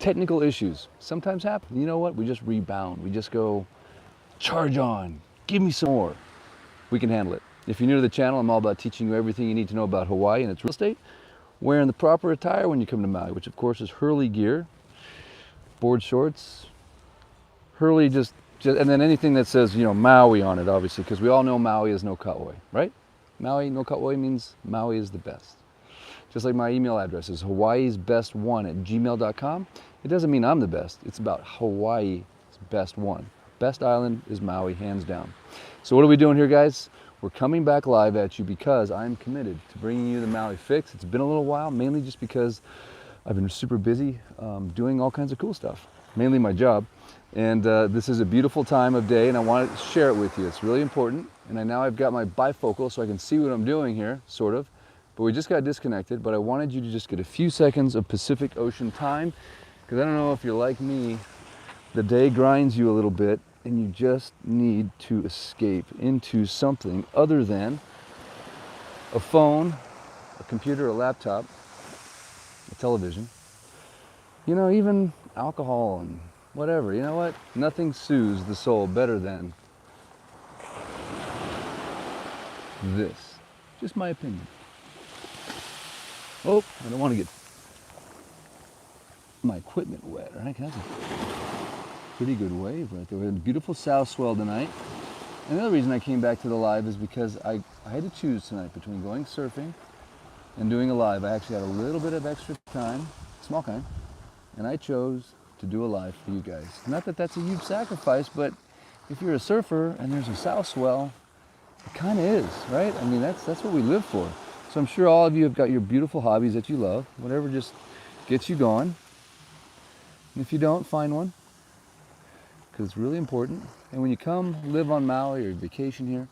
technical issues sometimes happen. You know what? We just rebound. We just go, charge on, give me some more. We can handle it. If you're new to the channel, I'm all about teaching you everything you need to know about Hawaii and its real estate, wearing the proper attire when you come to Maui, which of course is Hurley gear, board shorts, Hurley just and then anything that says, you know, Maui on it, obviously, because we all know Maui is no cutaway, right? Maui, no cutaway means Maui is the best. Just like my email address is hawaiisbest1@gmail.com. It doesn't mean I'm the best. It's about Hawaii's best one. Best island is Maui, hands down. So what are we doing here, guys? We're coming back live at you because I'm committed to bringing you the Maui fix. It's been a little while, mainly just because I've been super busy doing all kinds of cool stuff, mainly my job. And this is a beautiful time of day and I wanted to share it with you. It's really important. And now I've got my bifocal so I can see what I'm doing here, sort of. But we just got disconnected, but I wanted you to just get a few seconds of Pacific Ocean time, because I don't know if you're like me, the day grinds you a little bit and you just need to escape into something other than a phone, a computer, a laptop, a television, you know, even alcohol and whatever. You know what? Nothing soothes the soul better than this. Just my opinion. Oh, I don't want to get my equipment wet, right? That's a pretty good wave right there. We had a beautiful south swell tonight. Another reason I came back to the live is because I had to choose tonight between going surfing and doing a live. I actually had a little bit of extra time, small kind, and I chose to do a live for you guys. Not that that's a huge sacrifice, but if you're a surfer and there's a south swell, it kind of is, right? I mean, that's what we live for. So I'm sure all of you have got your beautiful hobbies that you love, whatever just gets you going. And if you don't, find one, because it's really important. And when you come live on Maui or vacation here,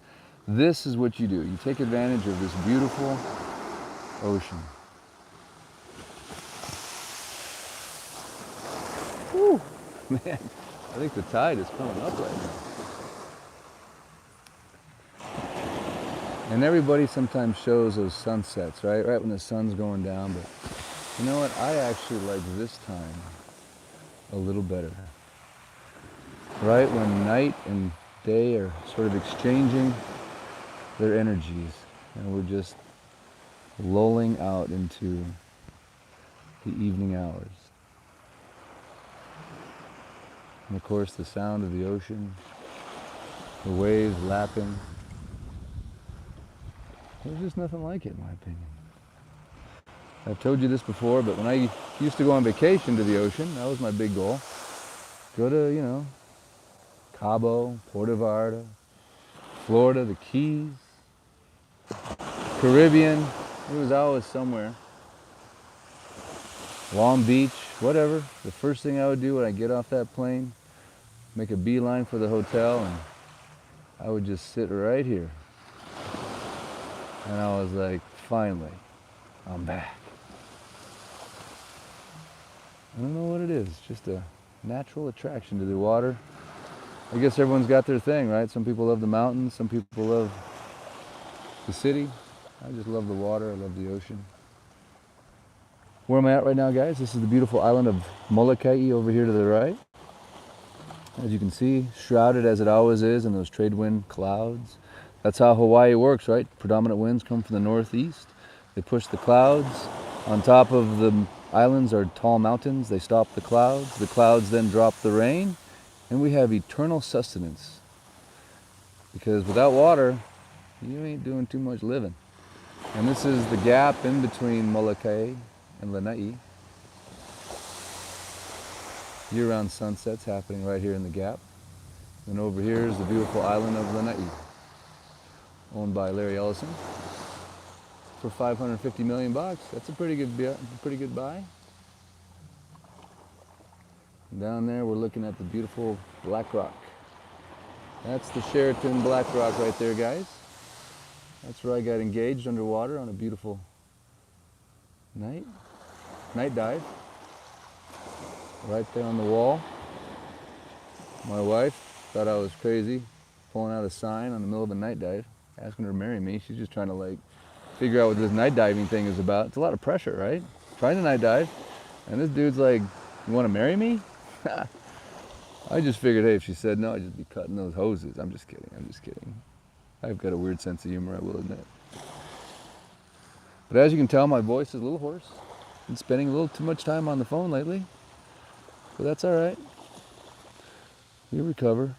this is what you do. You take advantage of this beautiful ocean. Whew, man, I think the tide is coming up right now. And everybody sometimes shows those sunsets, right? Right when the sun's going down, but you know what? I actually like this time a little better. Right when night and day are sort of exchanging their energies and we're just lulling out into the evening hours. And of course the sound of the ocean, the waves lapping. There's just nothing like it in my opinion. I've told you this before, but when I used to go on vacation to the ocean, that was my big goal. Go to, you know, Cabo, Puerto Vallarta, Florida, the Keys, Caribbean. It was always somewhere. Long Beach, whatever. The first thing I would do when I get off that plane, make a beeline for the hotel, and I would just sit right here. And I was like, finally, I'm back. I don't know what it is, just a natural attraction to the water. I guess everyone's got their thing, right? Some people love the mountains, some people love the city. I just love the water, I love the ocean. Where am I at right now, guys? This is the beautiful island of Molokai over here to the right. As you can see, shrouded as it always is in those trade wind clouds. That's how Hawaii works, right? Predominant winds come from the northeast. They push the clouds. On top of the islands are tall mountains. They stop the clouds. The clouds then drop the rain. And we have eternal sustenance. Because without water, you ain't doing too much living. And this is the gap in between Molokai and Lanai. Year-round sunsets happening right here in the gap. And over here is the beautiful island of Lanai, owned by Larry Ellison for $550 million. That's a pretty good buy. And down there we're looking at the beautiful Black Rock. That's the Sheraton Black Rock right there, guys. That's where I got engaged underwater on a beautiful night dive. Right there on the wall. My wife thought I was crazy pulling out a sign on the middle of a night dive, asking her to marry me. She's just trying to like figure out what this night diving thing is about. It's a lot of pressure, right? Trying to night dive, and this dude's like You want to marry me? I just figured, hey, if she said no, I'd just be cutting those hoses. I'm just kidding. I'm just kidding. I've got a weird sense of humor, I will admit. But as you can tell, my voice is a little hoarse. Been spending a little too much time on the phone lately. But that's all right. You'll recover.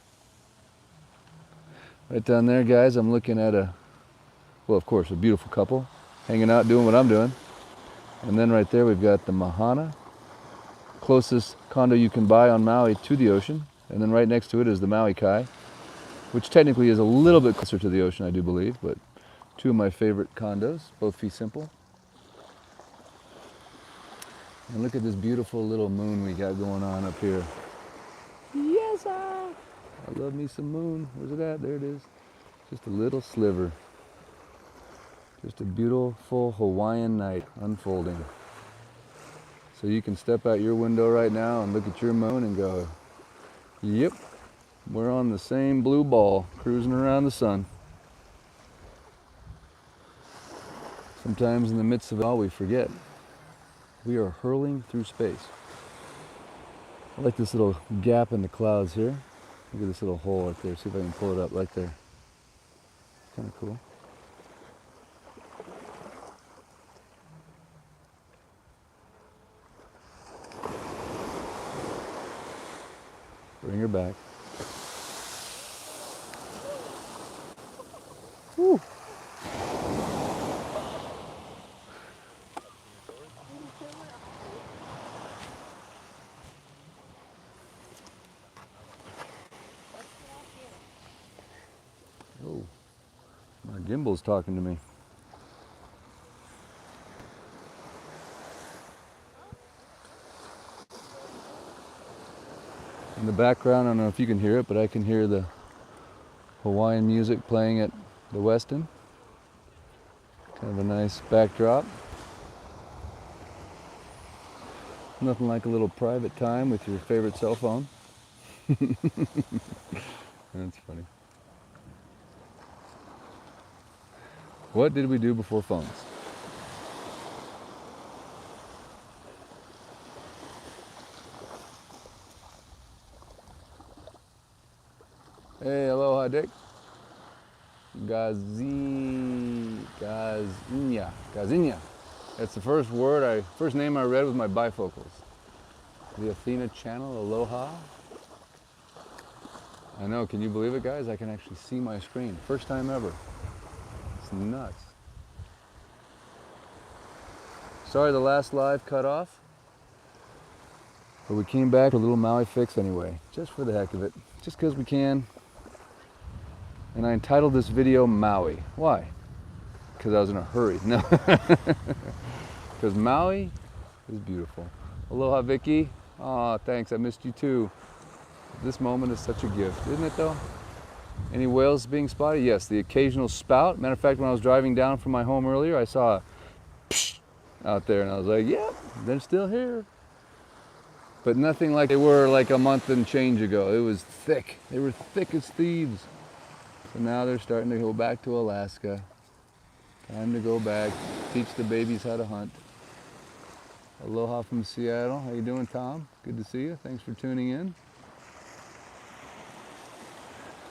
Right down there, guys, I'm looking at well, of course, a beautiful couple hanging out doing what I'm doing. And then right there, we've got the Mahana, closest condo you can buy on Maui to the ocean. And then right next to it is the Maui Kai, which technically is a little bit closer to the ocean, I do believe, but two of my favorite condos, both fee simple. And look at this beautiful little moon we got going on up here. Yes, I love me some moon. Where's it at? There it is. Just a little sliver. Just a beautiful Hawaiian night unfolding. So you can step out your window right now and look at your moon and go, yep, we're on the same blue ball, cruising around the sun. Sometimes in the midst of it all, we forget. We are hurling through space. I like this little gap in the clouds here. Look at this little hole right there. See if I can pull it up right there. Kind of cool. Bring her back. Woo. Oh, my gimbal's talking to me. In the background, I don't know if you can hear it, but I can hear the Hawaiian music playing at the Westin. Kind of a nice backdrop. Nothing like a little private time with your favorite cell phone. That's funny. What did we do before phones? Hey, aloha, Dick. Gazinha. That's the first name I read with my bifocals. The Athena channel, aloha. I know, can you believe it, guys? I can actually see my screen. First time ever. It's nuts. Sorry the last live cut off, but we came back for a little Maui fix anyway, just for the heck of it, just because we can. And I entitled this video Maui. Why? Because I was in a hurry. No. Because Maui is beautiful. Aloha, Vicky. Aw, thanks, I missed you too. This moment is such a gift, isn't it though? Any whales being spotted? Yes, the occasional spout. Matter of fact, when I was driving down from my home earlier, I saw a psh out there and I was like, yep, they're still here. But nothing like they were like a month and change ago. It was thick. They were thick as thieves. So now they're starting to go back to Alaska. Time to go back, teach the babies how to hunt. Aloha from Seattle. How you doing, Tom? Good to see you. Thanks for tuning in.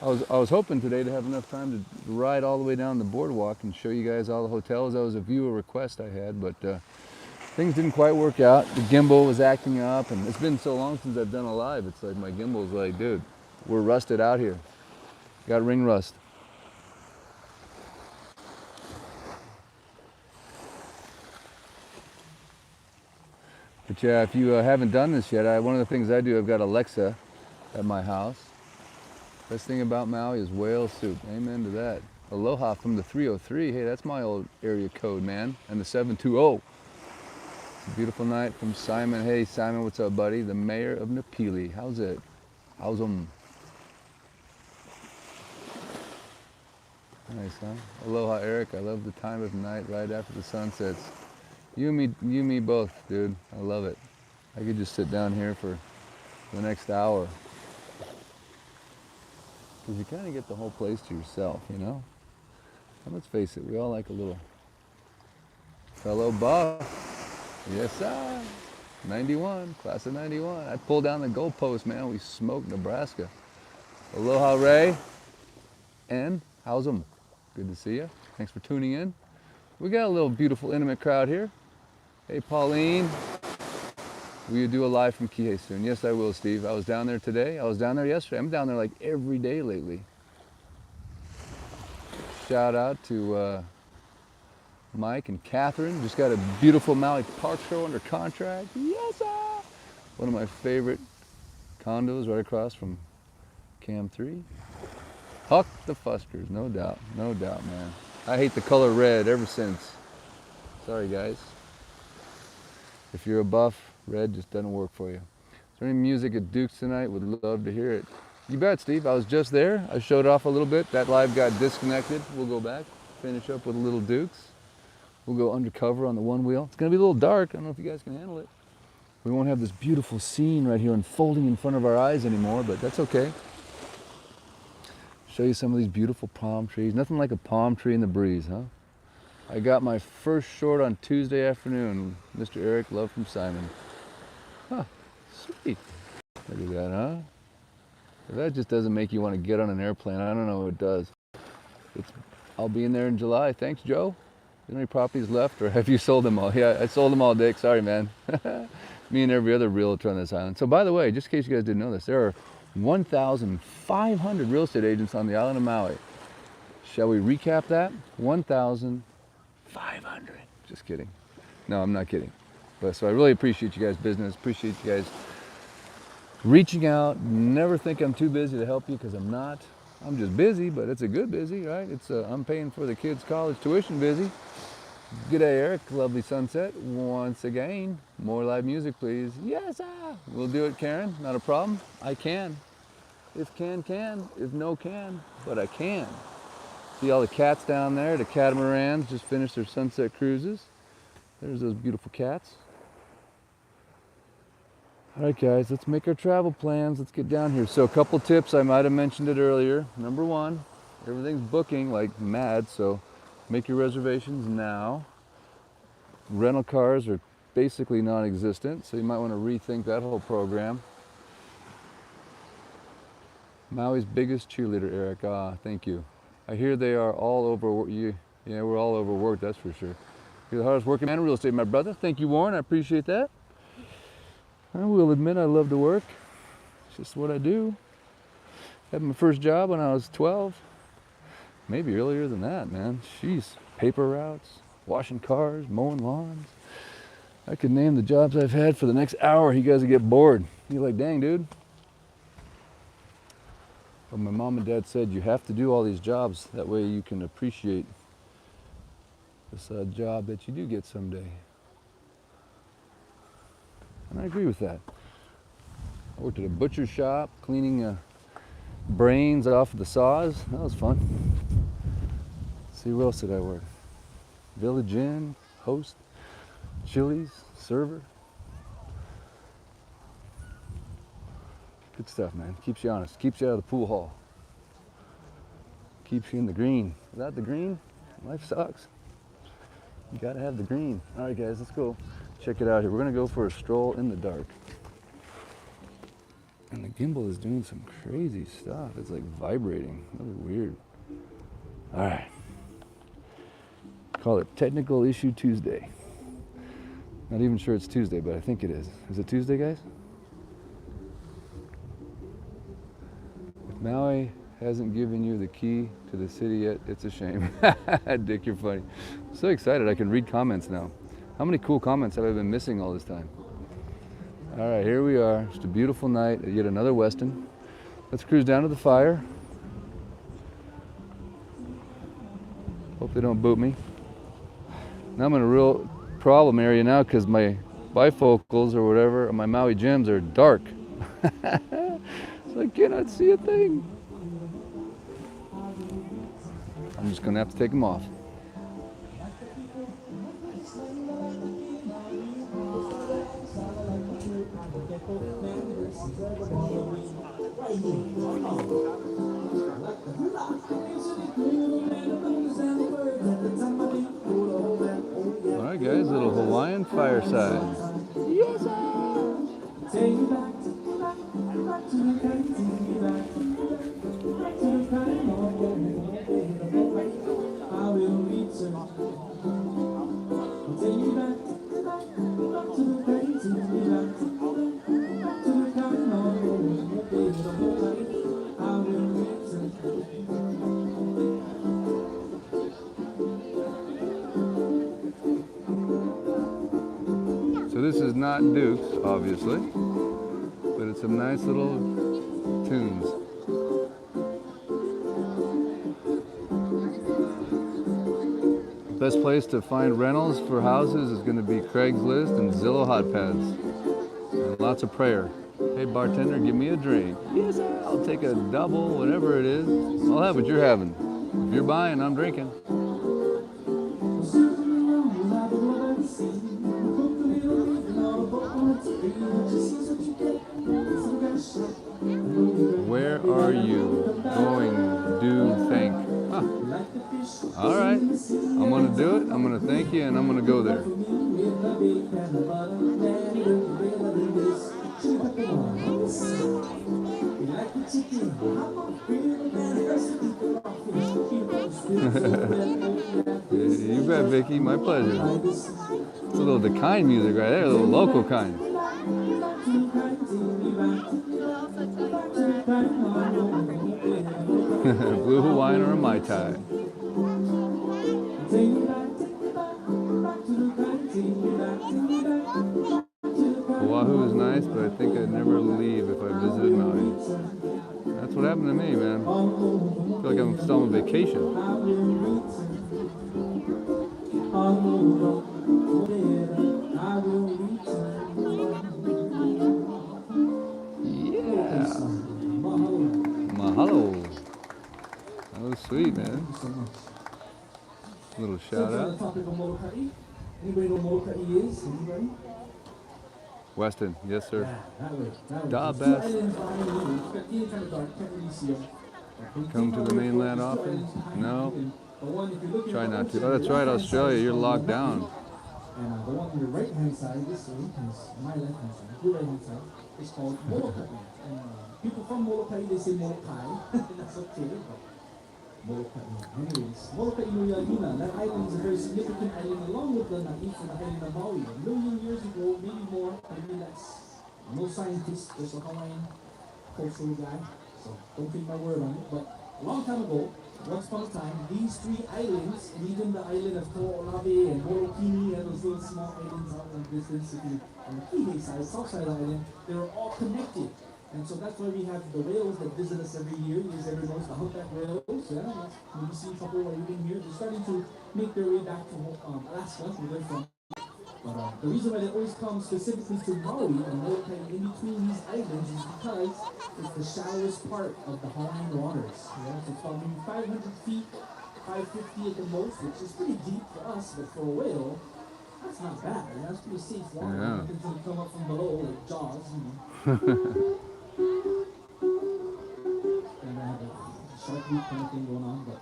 I was hoping today to have enough time to ride all the way down the boardwalk and show you guys all the hotels. That was a viewer request I had, but things didn't quite work out. The gimbal was acting up, and it's been so long since I've done a live. It's like my gimbal's like, dude, we're rusted out here. Got ring rust. But yeah, if you haven't done this yet, one of the things I do, I've got Alexa at my house. Best thing about Maui is whale soup. Amen to that. Aloha from the 303. Hey, that's my old area code, man. And the 720. It's a beautiful night from Simon. Hey, Simon, what's up, buddy? The mayor of Napili. How's it? How's 'em? Nice, huh? Aloha, Eric. I love the time of night right after the sun sets. You and me both, dude. I love it. I could just sit down here for the next hour. Because you kind of get the whole place to yourself, you know? And let's face it, we all like a little fellow buff. Yes, sir. 91, class of 91. I pulled down the goalpost, man. We smoked Nebraska. Aloha, Ray. And how's 'em? Good to see you. Thanks for tuning in. We got a little beautiful, intimate crowd here. Hey, Pauline. Will you do a live from Kihei soon? Yes, I will, Steve. I was down there today. I was down there yesterday. I'm down there like every day lately. Shout out to Mike and Catherine. Just got a beautiful Maui Park show under contract. Yes, sir. One of my favorite condos right across from Cam 3. Huck the Fuskers, no doubt, man. I hate the color red ever since. Sorry, guys. If you're a buff, red just doesn't work for you. Is there any music at Duke's tonight? Would love to hear it. You bet, Steve. I was just there. I showed off a little bit. That live got disconnected. We'll go back, finish up with a little Duke's. We'll go undercover on the one wheel. It's going to be a little dark. I don't know if you guys can handle it. We won't have this beautiful scene right here unfolding in front of our eyes anymore, but that's okay. Show you some of these beautiful palm trees. Nothing like a palm tree in the breeze, huh? I got my first short on Tuesday afternoon. Mr. Eric, love from Simon. Huh, sweet. Look at that, huh? If that just doesn't make you want to get on an airplane, I don't know what does. I'll be in there in July. Thanks, Joe. Is there any properties left, or have you sold them all? Yeah, I sold them all, Dick. Sorry, man. Me and every other realtor on this island. So by the way, just in case you guys didn't know this, there are 1,500 real estate agents on the island of Maui. Shall we recap that? 1,500. Just kidding. No, I'm not kidding. But so I really appreciate you guys' business. Appreciate you guys reaching out. Never think I'm too busy to help you, because I'm not. I'm just busy, but it's a good busy, right? It's I'm paying for the kids' college tuition busy. Good day, Eric. Lovely sunset. Once again, more live music, please. Yes, we'll do it, Karen. Not a problem. I can. If can. If no can. But I can. See all the cats down there? The catamarans just finished their sunset cruises. There's those beautiful cats. All right, guys, let's make our travel plans. Let's get down here. So a couple tips. I might have mentioned it earlier. Number one, everything's booking like mad, so make your reservations now. Rental cars are basically non-existent, so you might want to rethink that whole program. Maui's biggest cheerleader, Eric. Thank you. I hear they are all over you. Yeah, we're all overworked, that's for sure. You're the hardest working man in real estate, my brother. Thank you, Warren. I appreciate that. I will admit I love to work. It's just what I do. Had my first job when I was 12. Maybe earlier than that, man. Jeez. Paper routes, washing cars, mowing lawns. I could name the jobs I've had for the next hour. You guys would get bored. You're like, dang, dude. But my mom and dad said you have to do all these jobs. That way you can appreciate this job that you do get someday. And I agree with that. I worked at a butcher shop, cleaning brains off of the saws. That was fun. Let's see, where else did I work? Village Inn, host, Chili's, server. Good stuff, man. Keeps you honest. Keeps you out of the pool hall. Keeps you in the green. Without the green, life sucks. You gotta have the green. All right, guys, let's go check it out here. We're gonna go for a stroll in the dark. And the gimbal is doing some crazy stuff. It's like vibrating. Really weird. All right. Call it Technical Issue Tuesday. Not even sure it's Tuesday, but I think it is. Is it Tuesday, guys? If Maui hasn't given you the key to the city yet, it's a shame. Dick, you're funny. I'm so excited I can read comments now. How many cool comments have I been missing all this time? All right, here we are. Just a beautiful night at yet another Westin. Let's cruise down to the fire. Hope they don't boot me. Now I'm in a real problem area now because my bifocals or whatever, or my Maui gems are dark. So I cannot see a thing. I'm just gonna have to take them off. All right, guys, little Hawaiian fireside. Yes, sir. So this is not Duke's, obviously, but it's some nice little tunes. Best place to find rentals for houses is going to be Craigslist and Zillow hot pads. And lots of prayer. Hey bartender, give me a drink. Yes, I'll take a double, whatever it is. I'll have what you're having. If you're buying, I'm drinking. Where are you going? Do thank. Huh. All right. I'm going to do it. I'm going to thank you, and I'm going to go there. You bet, Vicky. My pleasure. It's a little the kind music right there, a little local kind. Blue Hawaiian or a Mai Tai. Oahu is nice, but I think I'd never leave if I visited Maui. That's what happened to me, man. I feel like I'm still on vacation. Yeah. Mahalo. That was sweet, man. A little shout out. Anybody know what Molokai is? Anybody? Weston, yes sir. Da best. Come to the mainland often? No. Try not to. Oh, that's right, Australia. You're locked down. And the one on your right hand side, this way, is my left hand side, your right hand side, is called Molokai. And people from Molokai, they say Molokai. That's okay, but Molokai. Anyways, Molokai Nui Yuna, that island is a very significant island along with the Naif and the island of Maui. A million years ago, maybe more, maybe less. I'm no scientist, just a Hawaiian cultural guy, so don't take my word on it. But a long time ago, once upon a time, these three islands, and even the island of Ko'olawe and Morokini and those little small islands out in the distance, on the Kihei side, south side of the island, they were all connected. And so that's why we have the whales that visit us every year. You guys ever notice the humpback whales? Yeah, maybe see a couple while you've been here. They're starting to make their way back to Alaska, where they're from. But the reason why they always come specifically to Maui and Molokai in between these islands is because it's the shallowest part of the Hawaiian waters. Yeah? So it's about maybe 500 feet, 550 at the most, which is pretty deep for us, but for a whale, that's not bad. Yeah? That's pretty safe water. Yeah. Nothing's going to come up from below like Jaws, you know. And I have a shark week kind of thing going on, but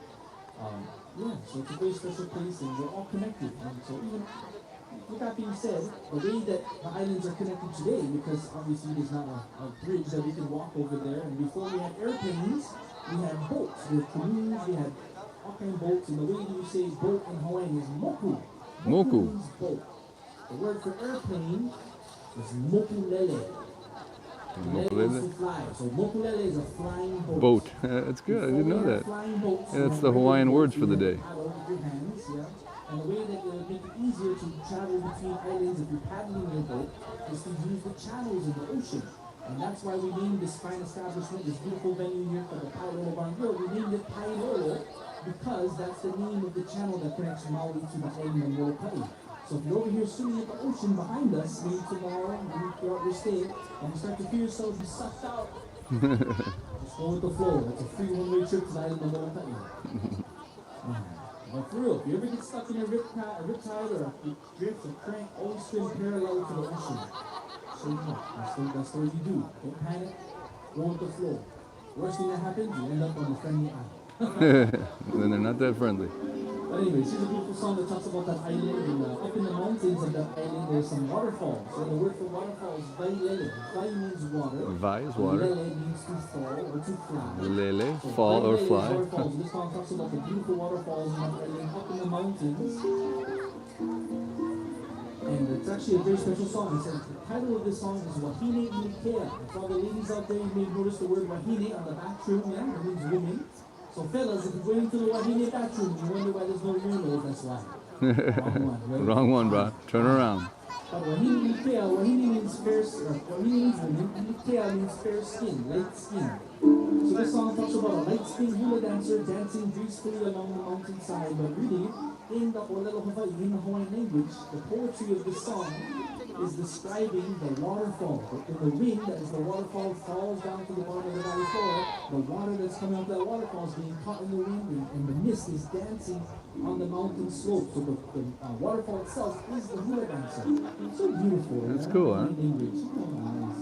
yeah, so it's a very special place and we're all connected. And so even with that being said, the way that the islands are connected today, because obviously there's not a bridge that we can walk over there, and before we had airplanes, we had boats, we had canoes, we had all kind of boats, and the way that you say boat in Hawaiian is moku. Moku. Means boat. The word for airplane is mokulele. Mokulele to fly. So mokulele is a flying boat. Boat. That's good. I didn't know that. Yeah, that's the Hawaiian words for the day. And the way that it would make it easier to travel between islands if you're paddling your boat is to use the channels in the ocean. And that's why we named this fine establishment, this beautiful venue here for the Pailolo Bar and Grill, we named it Pailolo because that's the name of the channel that connects Maui to the island of Molokai. So if you're over here swimming at the ocean behind us, maybe tomorrow, maybe throughout your stay, and you start to feel yourself be sucked out, just go with the flow. That's a free one-way trip to the island of Molokai. But for real, if you ever get stuck in a riptide or a drift or crank, always swim parallel to the ocean. So you know, that's what you do. Don't panic, go with the flow. Worst thing that happens, you end up on a friendly island. Then they're not that friendly. But anyways, here's a beautiful song that talks about that island. And up in the mountains of that island, there's some waterfalls. So the word for waterfall is vailele. Vai means water. Vai is water. Lele means to fall or to fly. Lele, So fall or vailele is fly. waterfalls. This song talks about the beautiful waterfalls in that island up in the mountains. And it's actually a very special song. It says the title of this song is Wahine Inikea. For all the ladies out there, you may notice the word Wahine on the bathroom, yeah? That means women. So fellas, if you're going to the Wahine bathroom, you wonder why there's no urinals, that's why. Wrong one, right? Wrong one, bro. Turn around. But Wahine Inikea, Wahine means fair, Wahine means women, Inikea means fair skin, light skin. So this song talks about a light-skinned hula dancer dancing gracefully along the mountainside. But reading it in the Olelo Hawaii, in the Hawaiian language, the poetry of this song is describing the waterfall. In the wind, as the waterfall falls down to the bottom of the valley floor, the water that's coming out of that waterfall is being caught in the wind, and the mist is dancing on the mountain slope. So the waterfall itself is the hula dancer. It's so beautiful. That's cool, huh? Language. Oh, nice.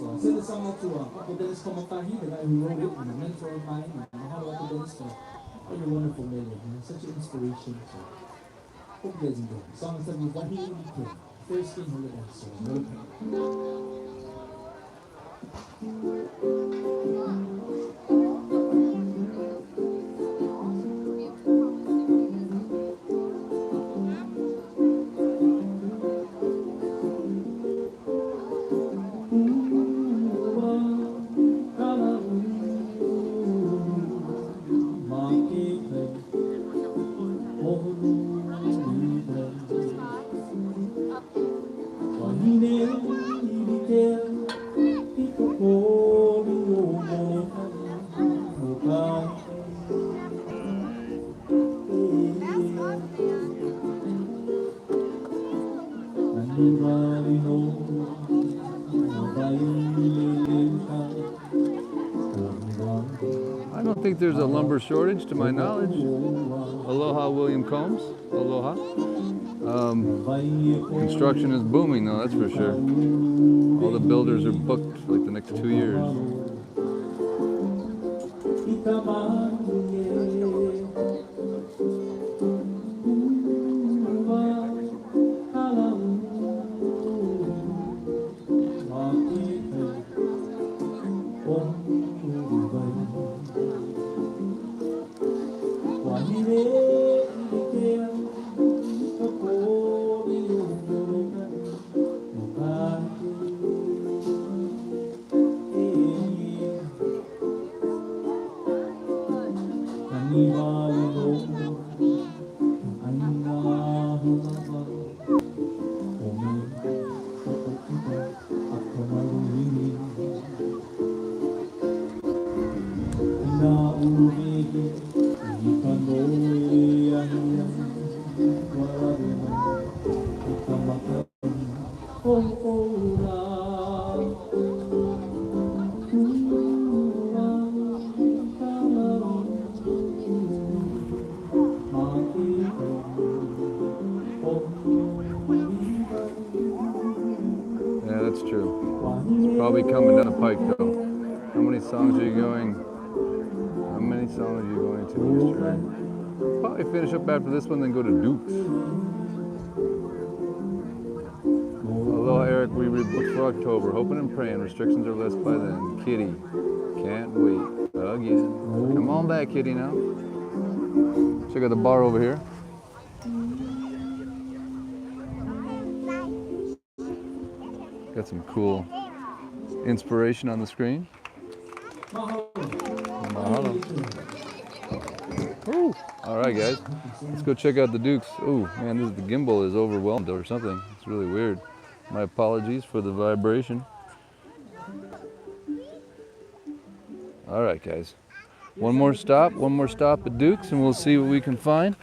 So I sent this song out to Uncle Dennis Komatahi, the guy who wrote it, and a mentor of mine. And how Uncle Dennis for all your wonderful melody. Such an inspiration. So hope you guys enjoy it. The song is titled Wahine Inikea. Fair skin hula dancer. I don't think there's a lumber shortage to my knowledge. Aloha, William Combs. Aloha. Construction is booming though, that's for sure. All the builders are booked for like the next 2 years. Yeah, that's true. It's probably coming down the pike though. How many songs are you going? How many songs are you going to yesterday? Probably finish up after this one, then go to Duke's. Aloha, Eric. We rebooked for October. Hoping and praying restrictions are less by then. Kitty, can't wait again. Come on back, Kitty, now. Check out the bar over here. Got some cool inspiration on the screen. Mahalo. Ooh. All right, guys. Let's go check out the Dukes. Oh, man, the gimbal is overwhelmed or something. It's really weird. My apologies for the vibration. All right, guys. One more stop at Dukes, and we'll see what we can find.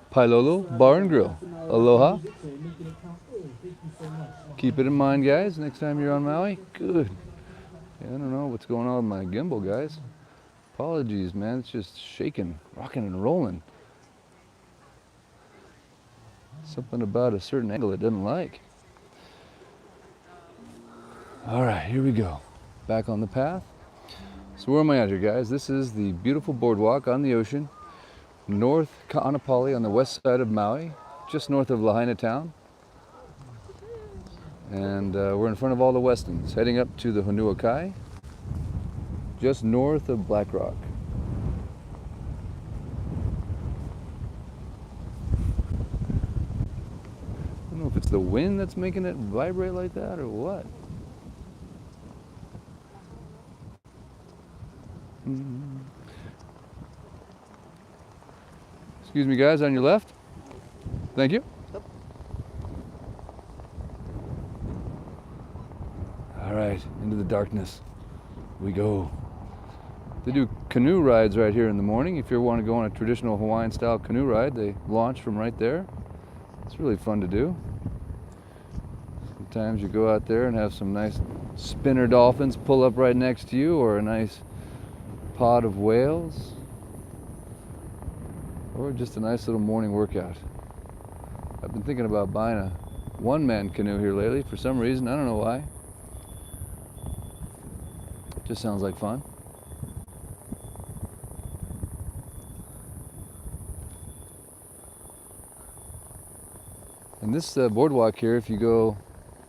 Pailolo Bar and Grill. Aloha. Keep it in mind, guys, next time you're on Maui. Good. Yeah, I don't know what's going on with my gimbal, guys. Apologies, man. It's just shaking, rocking and rolling. Something about a certain angle it doesn't like. All right, here we go. Back on the path. So where am I at here, guys? This is the beautiful boardwalk on the ocean, North Ka'anapali on the west side of Maui, just north of Lahaina town. And we're in front of all the Westons, heading up to the Honua Kai, just north of Black Rock. I don't know if it's the wind that's making it vibrate like that or what. Excuse me, guys, on your left. Thank you. All right, into the darkness we go. They do canoe rides right here in the morning. If you want to go on a traditional Hawaiian style canoe ride, they launch from right there. It's really fun to do. Sometimes you go out there and have some nice spinner dolphins pull up right next to you, or a nice pod of whales, or just a nice little morning workout. I've been thinking about buying a one-man canoe here lately for some reason. I don't know why. Just sounds like fun. And this boardwalk here, if you go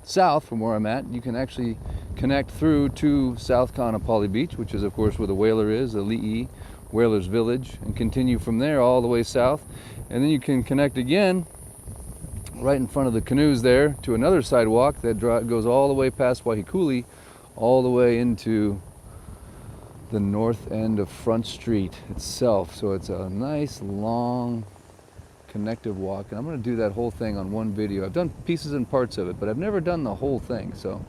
south from where I'm at, you can actually connect through to South Ka'anapali Beach, which is of course where the whaler is, the Li'i Whalers Village, and continue from there all the way south. And then you can connect again right in front of the canoes there to another sidewalk that goes all the way past Wahikuli, all the way into the north end of Front Street itself. So it's a nice long connective walk, and I'm going to do that whole thing on one video. I've done pieces and parts of it, but I've never done the whole thing. So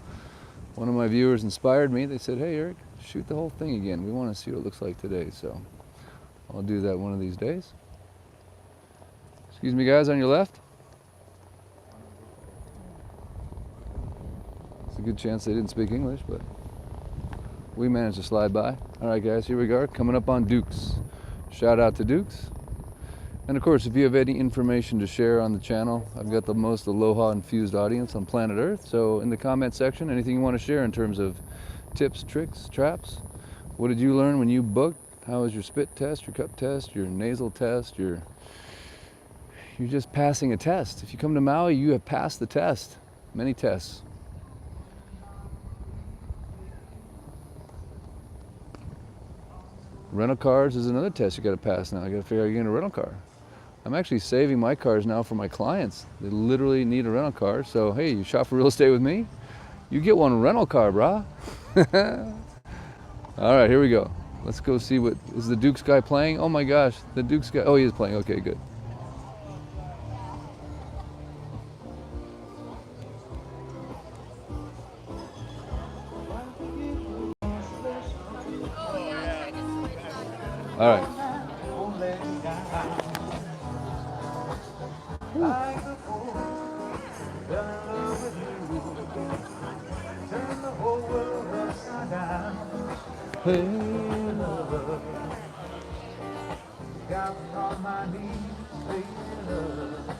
one of my viewers inspired me. They said, hey Eric, shoot the whole thing again. We want to see what it looks like today. So I'll do that one of these days. Excuse me, guys, on your left. It's a good chance they didn't speak English, but we managed to slide by. All right, guys, here we are, coming up on Dukes. Shout out to Dukes. And of course, if you have any information to share on the channel, I've got the most aloha infused audience on planet Earth. So in the comment section, anything you want to share in terms of tips, tricks, traps. What did you learn when you booked? How was your spit test, your cup test, your nasal test? You're just passing a test. If you come to Maui, you have passed the test. Many tests. Rental cars is another test you got to pass now. You got to figure out you're getting a rental car. I'm actually saving my cars now for my clients. They literally need a rental car. So, hey, you shop for real estate with me? You get one rental car, brah. All right, here we go. Let's go see what, is the Dukes guy playing? Oh my gosh, the Dukes guy, oh, he is playing, okay, good. All right. Hey, love, got me on my knees, baby, love,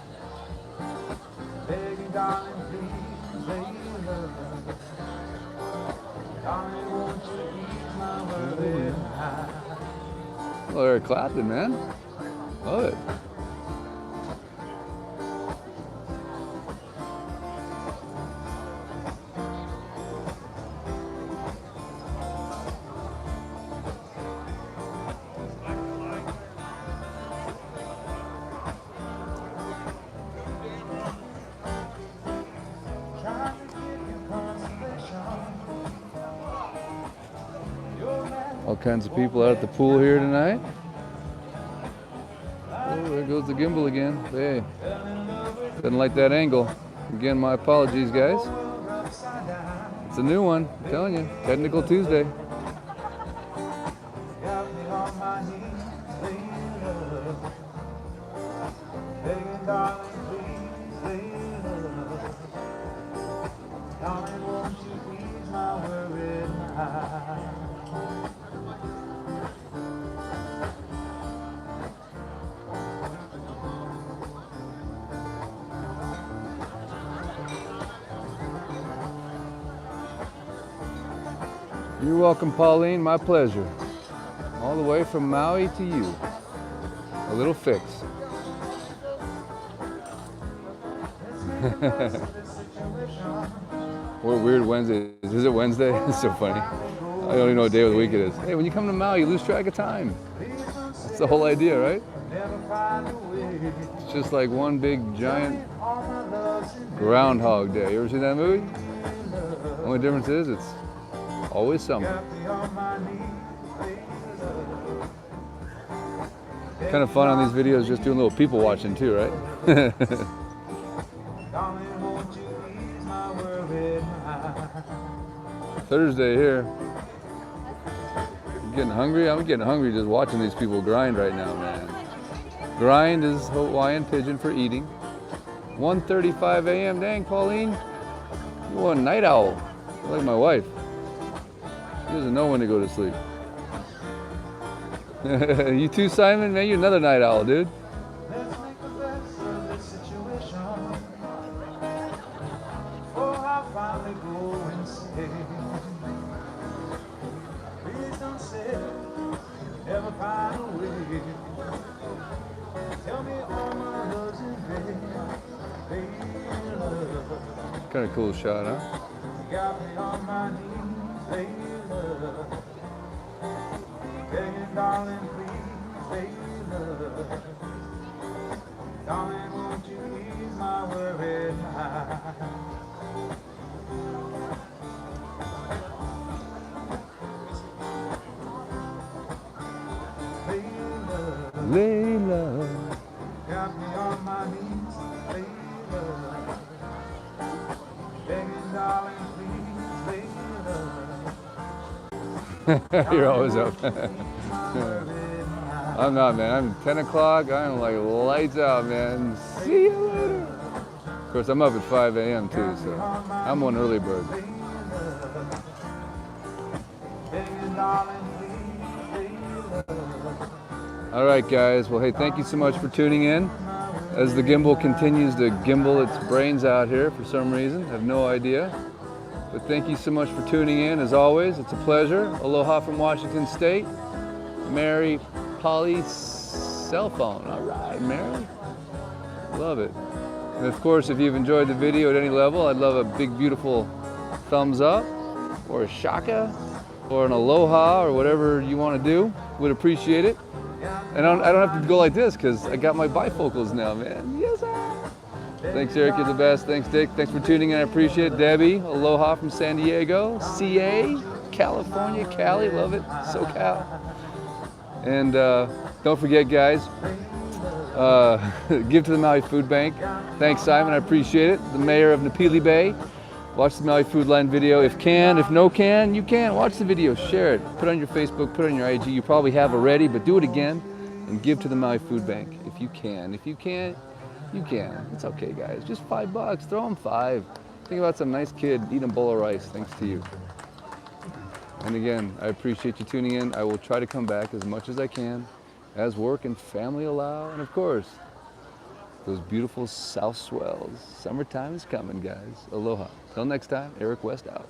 begging, darling, please, baby, love, darling, won't you ease my worry now? Oh, Eric Clapton, man. Love it. All kinds of people out at the pool here tonight. Oh, there goes the gimbal again. Hey, didn't like that angle. Again, my apologies, guys. It's a new one, I'm telling you. Technical Tuesday. You're welcome, Pauline. My pleasure. All the way from Maui to you. A little fix. What weird Wednesday. Is it Wednesday? It's so funny. I don't even know what day of the week it is. Hey, when you come to Maui, you lose track of time. That's the whole idea, right? It's just like one big giant Groundhog Day. You ever seen that movie? Only difference is it's always summer. Kind of fun on these videos, just doing a little people watching too, right? Thursday here. You getting hungry? I'm getting hungry just watching these people grind right now, man. Grind is Hawaiian pidgin for eating. 1:35 a.m. Dang, Pauline. You're a night owl. You're like my wife. She doesn't know when to go to sleep. You too, Simon? Man, you're another night owl, dude. Kind of cool shot, huh? Darling, please, baby, love. Darling, won't you ease my worried mind? Layla. Got me on my knees, Layla. Begging, darling, please, Layla. You're always up. I'm not, man. I'm 10 o'clock. I'm like lights out, man. See you later. Of course, I'm up at 5 a.m. too, so I'm one early bird. All right, guys. Well, hey, thank you so much for tuning in. As the gimbal continues to gimbal its brains out here for some reason, I have no idea. But thank you so much for tuning in. As always, it's a pleasure. Aloha from Washington State. Mary Polly's cell phone. All right, Mary. Love it. And of course, if you've enjoyed the video at any level, I'd love a big, beautiful thumbs up, or a shaka, or an aloha, or whatever you want to do. Would appreciate it. And I don't have to go like this because I got my bifocals now, man. Yes, sir. Thanks, Eric. You're the best. Thanks, Dick. Thanks for tuning in. I appreciate it. Debbie, aloha from San Diego, CA, California, Cali. Love it. SoCal. And don't forget, guys, give to the Maui Food Bank. Thanks, Simon. I appreciate it. The mayor of Napili Bay. Watch the Maui Food Line video. If can, if no can, you can. Watch the video. Share it. Put it on your Facebook. Put it on your IG. You probably have already, but do it again and give to the Maui Food Bank if you can. If you can't, you can. It's okay, guys. Just $5. Throw them 5. Think about some nice kid eating a bowl of rice thanks to you. And again, I appreciate you tuning in. I will try to come back as much as I can, as work and family allow. And of course, those beautiful south swells. Summertime is coming, guys. Aloha. Till next time, Eric West out.